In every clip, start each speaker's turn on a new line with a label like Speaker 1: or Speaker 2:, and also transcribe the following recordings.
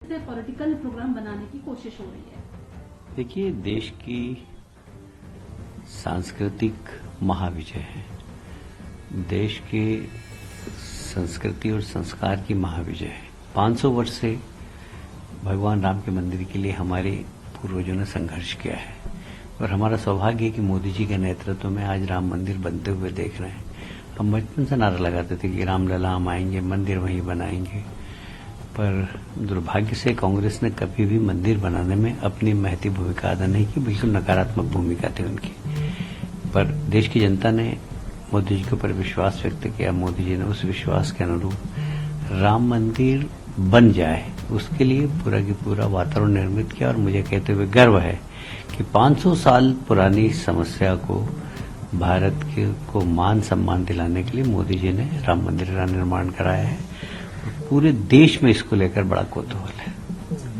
Speaker 1: से political programme बनाने की कोशिश हो रही है।
Speaker 2: देखिए, देश की सांस्कृतिक महाविजय है, देश के संस्कृति और संस्कार की महाविजय है। 500 वर्ष से भगवान राम के मंदिर के लिए हमारे पूर्वजों ने संघर्ष किया है और हमारा सौभाग्य है कि मोदी जी के नेतृत्व में आज राम मंदिर बनते हुए देख रहे हैं। हम बचपन से नारा लगाते थे कि रामलला हम आएंगे, मंदिर वहीं बनाएंगे, पर दुर्भाग्य से कांग्रेस ने कभी भी मंदिर बनाने में अपनी महती भूमिका अदा नहीं की, बिल्कुल नकारात्मक भूमिका थी उनकी। पर देश की जनता ने मोदी जी के ऊपर विश्वास व्यक्त किया। मोदी जी ने उस विश्वास के अनुरूप राम मंदिर बन जाए, उसके लिए पूरा की पूरा वातावरण निर्मित किया। और मुझे कहते हुए गर्व है कि 500 साल पुरानी समस्या को भारत को मान सम्मान दिलाने के लिए मोदी जी ने राम मंदिर का निर्माण कराया है। पूरे देश में इसको लेकर बड़ा कौतूहल है।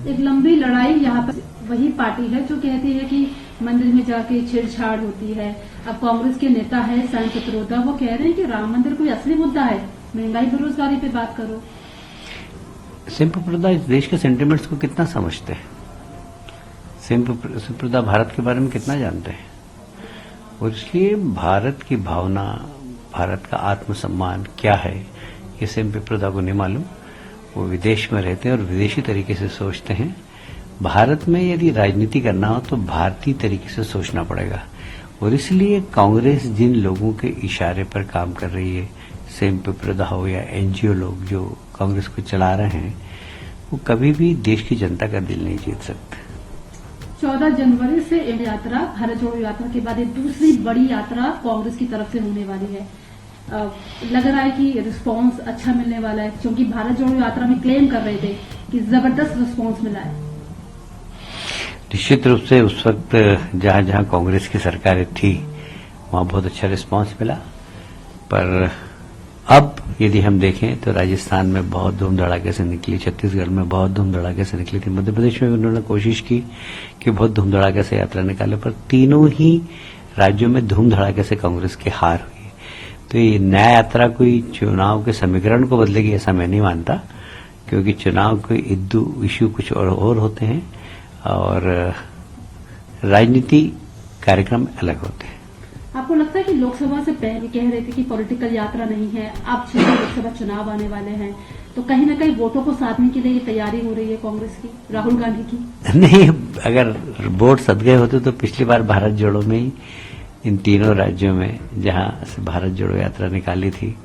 Speaker 1: एक लंबी लड़ाई यहाँ पर वही पार्टी है जो कहती है कि मंदिर में जाके छेड़छाड़ होती है। अब कांग्रेस के नेता है सैम पित्रोदा, वो कह रहे हैं कि राम मंदिर कोई असली मुद्दा है, महंगाई बेरोजगारी पे बात करो।
Speaker 2: सैम पित्रोदा इस देश के सेंटिमेंट्स को कितना समझते हैं, सैम पित्रोदा भारत के बारे में कितना जानते हैं, और इसलिए भारत की भावना, भारत का आत्मसम्मान क्या है, ये सैम पित्रोदा को नहीं मालूम। वो विदेश में रहते हैं और विदेशी तरीके से सोचते हैं। भारत में यदि राजनीति करना हो तो भारतीय तरीके से सोचना पड़ेगा, और इसलिए कांग्रेस जिन लोगों के इशारे पर काम कर रही है, सैम पित्रोदा हो या एनजीओ लोग जो कांग्रेस को चला रहे हैं, वो कभी भी देश की जनता का दिल नहीं जीत सकते।
Speaker 1: 14 जनवरी से यात्रा, भारत जोड़ो यात्रा के बाद एक दूसरी बड़ी यात्रा कांग्रेस की तरफ से होने वाली है। लग रहा है कि रिस्पांस अच्छा मिलने वाला है, क्योंकि भारत जोड़ो यात्रा में क्लेम कर रहे थे कि जबरदस्त रिस्पांस मिला है।
Speaker 2: निश्चित रूप से उस वक्त जहां जहां कांग्रेस की सरकारें थी वहां बहुत अच्छा रिस्पांस मिला, पर अब यदि हम देखें तो राजस्थान में बहुत धूम धड़ाके से निकली, छत्तीसगढ़ में बहुत धूम धड़ाके से निकली थी, मध्य प्रदेश में उन्होंने कोशिश की कि बहुत धूम धड़ाके से यात्रा निकाले, पर तीनों ही राज्यों में धूम धड़ाके से कांग्रेस की हार हुई। तो ये नया यात्रा कोई चुनाव के समीकरण को बदलेगी ऐसा मैं नहीं मानता, क्योंकि चुनाव के इश्यू कुछ और होते हैं और राजनीति कार्यक्रम अलग होते हैं।
Speaker 1: आपको लगता है कि लोकसभा से पहले कह रहे थे कि पॉलिटिकल यात्रा नहीं है, अब 6 लोकसभा चुनाव आने वाले हैं, तो कहीं न कहीं वोटों को साधने के लिए तैयारी हो रही है कांग्रेस की, राहुल गांधी की?
Speaker 2: नहीं, अगर वोट सद गए होते तो पिछली बार भारत जोड़ो में ही इन तीनों राज्यों में जहां से भारत जोड़ो यात्रा निकाली थी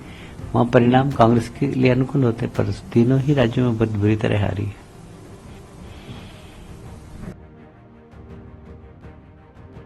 Speaker 2: वहां परिणाम कांग्रेस के लिए अनुकूल होते, पर तीनों ही राज्यों में बहुत बुरी तरह हारी है।